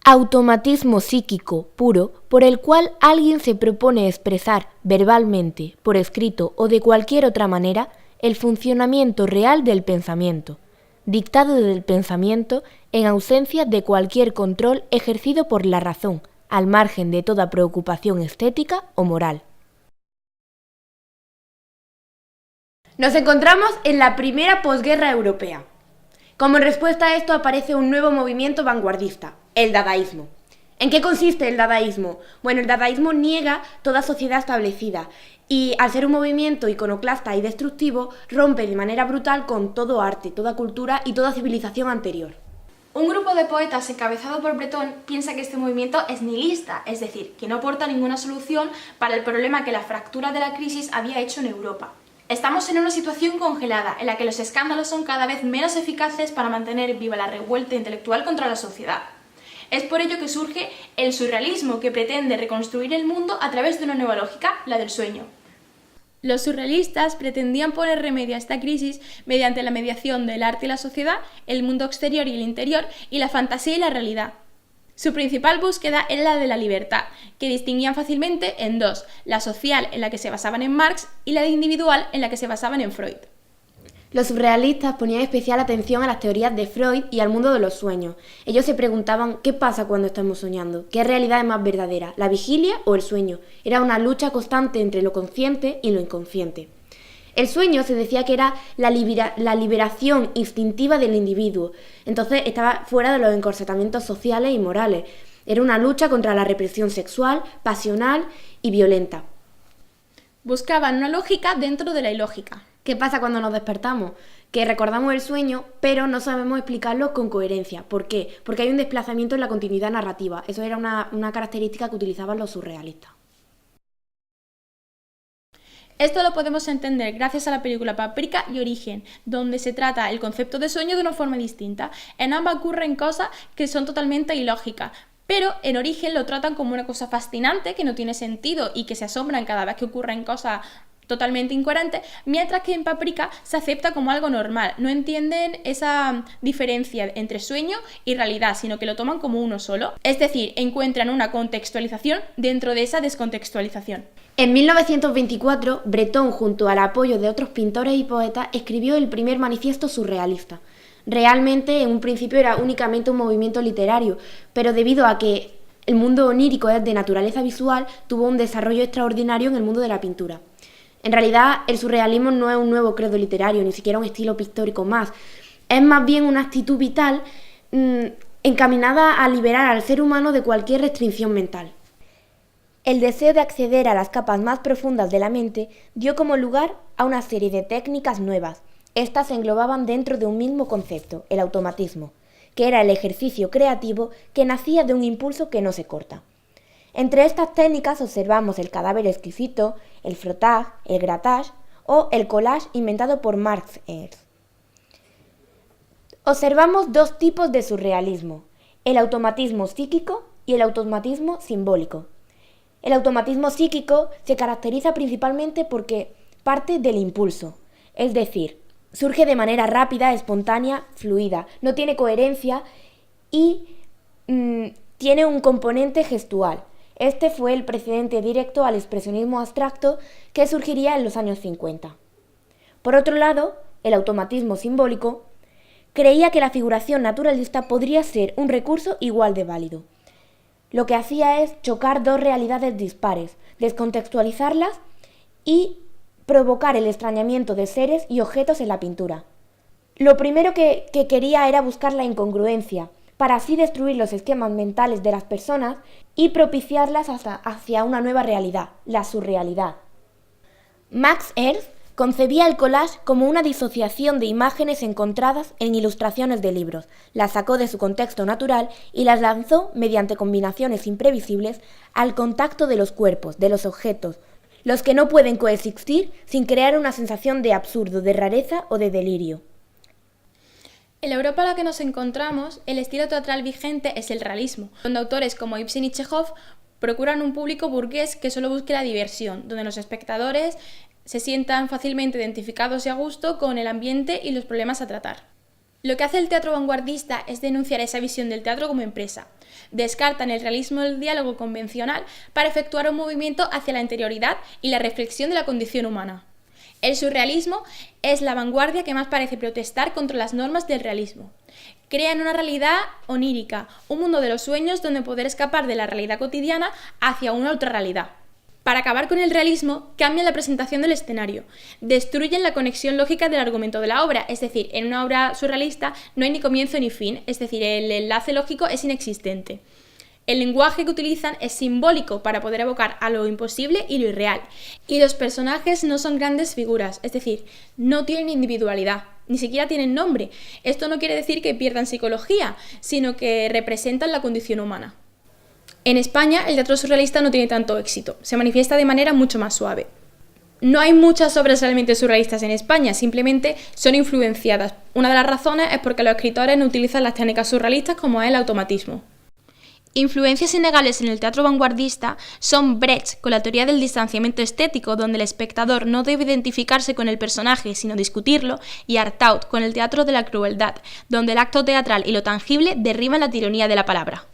Automatismo psíquico puro por el cual alguien se propone expresar verbalmente, por escrito o de cualquier otra manera el funcionamiento real del pensamiento, dictado del pensamiento en ausencia de cualquier control ejercido por la razón, al margen de toda preocupación estética o moral. Nos encontramos en la primera posguerra europea. Como respuesta a esto aparece un nuevo movimiento vanguardista, el dadaísmo. ¿En qué consiste el dadaísmo? Bueno, el dadaísmo niega toda sociedad establecida y, al ser un movimiento iconoclasta y destructivo, rompe de manera brutal con todo arte, toda cultura y toda civilización anterior. Un grupo de poetas encabezado por Breton piensa que este movimiento es nihilista, es decir, que no aporta ninguna solución para el problema que la fractura de la crisis había hecho en Europa. Estamos en una situación congelada, en la que los escándalos son cada vez menos eficaces para mantener viva la revuelta intelectual contra la sociedad. Es por ello que surge el surrealismo, que pretende reconstruir el mundo a través de una nueva lógica, la del sueño. Los surrealistas pretendían poner remedio a esta crisis mediante la mediación del arte y la sociedad, el mundo exterior y el interior, y la fantasía y la realidad. Su principal búsqueda era la de la libertad, que distinguían fácilmente en dos: la social, en la que se basaban en Marx, y la individual, en la que se basaban en Freud. Los surrealistas ponían especial atención a las teorías de Freud y al mundo de los sueños. Ellos se preguntaban qué pasa cuando estamos soñando, qué realidad es más verdadera, la vigilia o el sueño. Era una lucha constante entre lo consciente y lo inconsciente. El sueño se decía que era la liberación instintiva del individuo, entonces estaba fuera de los encorsetamientos sociales y morales. Era una lucha contra la represión sexual, pasional y violenta. Buscaban una lógica dentro de la ilógica. ¿Qué pasa cuando nos despertamos? Que recordamos el sueño, pero no sabemos explicarlo con coherencia. ¿Por qué? Porque hay un desplazamiento en la continuidad narrativa. Eso era una característica que utilizaban los surrealistas. Esto lo podemos entender gracias a la película Paprika y Origen, donde se trata el concepto de sueño de una forma distinta. En ambas ocurren cosas que son totalmente ilógicas, pero en Origen lo tratan como una cosa fascinante que no tiene sentido y que se asombran cada vez que ocurren cosas totalmente incoherentes, mientras que en Paprika se acepta como algo normal. No entienden esa diferencia entre sueño y realidad, sino que lo toman como uno solo. Es decir, encuentran una contextualización dentro de esa descontextualización. En 1924, Breton, junto al apoyo de otros pintores y poetas, escribió el primer manifiesto surrealista. Realmente, en un principio era únicamente un movimiento literario, pero debido a que el mundo onírico es de naturaleza visual, tuvo un desarrollo extraordinario en el mundo de la pintura. En realidad, el surrealismo no es un nuevo credo literario, ni siquiera un estilo pictórico más. Es más bien una actitud vital encaminada a liberar al ser humano de cualquier restricción mental. El deseo de acceder a las capas más profundas de la mente dio como lugar a una serie de técnicas nuevas. Estas se englobaban dentro de un mismo concepto, el automatismo, que era el ejercicio creativo que nacía de un impulso que no se corta. Entre estas técnicas observamos el cadáver exquisito, el frottage, el grattage o el collage inventado por Max Ernst. Observamos dos tipos de surrealismo, el automatismo psíquico y el automatismo simbólico. El automatismo psíquico se caracteriza principalmente porque parte del impulso, es decir, surge de manera rápida, espontánea, fluida, no tiene coherencia y tiene un componente gestual. Este fue el precedente directo al expresionismo abstracto que surgiría en los años 50. Por otro lado, el automatismo simbólico creía que la figuración naturalista podría ser un recurso igual de válido. Lo que hacía es chocar dos realidades dispares, descontextualizarlas y provocar el extrañamiento de seres y objetos en la pintura. Lo primero que quería era buscar la incongruencia, para así destruir los esquemas mentales de las personas y propiciarlas hacia una nueva realidad, la surrealidad. Max Ernst concebía el collage como una disociación de imágenes encontradas en ilustraciones de libros, las sacó de su contexto natural y las lanzó mediante combinaciones imprevisibles al contacto de los cuerpos, de los objetos, los que no pueden coexistir sin crear una sensación de absurdo, de rareza o de delirio. En la Europa en la que nos encontramos, el estilo teatral vigente es el realismo, donde autores como Ibsen y Chekhov procuran un público burgués que solo busque la diversión, donde los espectadores se sientan fácilmente identificados y a gusto con el ambiente y los problemas a tratar. Lo que hace el teatro vanguardista es denunciar esa visión del teatro como empresa. Descartan el realismo del diálogo convencional para efectuar un movimiento hacia la interioridad y la reflexión de la condición humana. El surrealismo es la vanguardia que más parece protestar contra las normas del realismo. Crean una realidad onírica, un mundo de los sueños donde poder escapar de la realidad cotidiana hacia una otra realidad. Para acabar con el realismo, cambian la presentación del escenario, destruyen la conexión lógica del argumento de la obra, es decir, en una obra surrealista no hay ni comienzo ni fin, es decir, el enlace lógico es inexistente. El lenguaje que utilizan es simbólico para poder evocar a lo imposible y lo irreal. Y los personajes no son grandes figuras, es decir, no tienen individualidad, ni siquiera tienen nombre. Esto no quiere decir que pierdan psicología, sino que representan la condición humana. En España, el teatro surrealista no tiene tanto éxito, se manifiesta de manera mucho más suave. No hay muchas obras realmente surrealistas en España, simplemente son influenciadas. Una de las razones es porque los escritores no utilizan las técnicas surrealistas como es el automatismo. Influencias innegales en el teatro vanguardista son Brecht, con la teoría del distanciamiento estético, donde el espectador no debe identificarse con el personaje, sino discutirlo, y Artaud, con el teatro de la crueldad, donde el acto teatral y lo tangible derriban la tiranía de la palabra.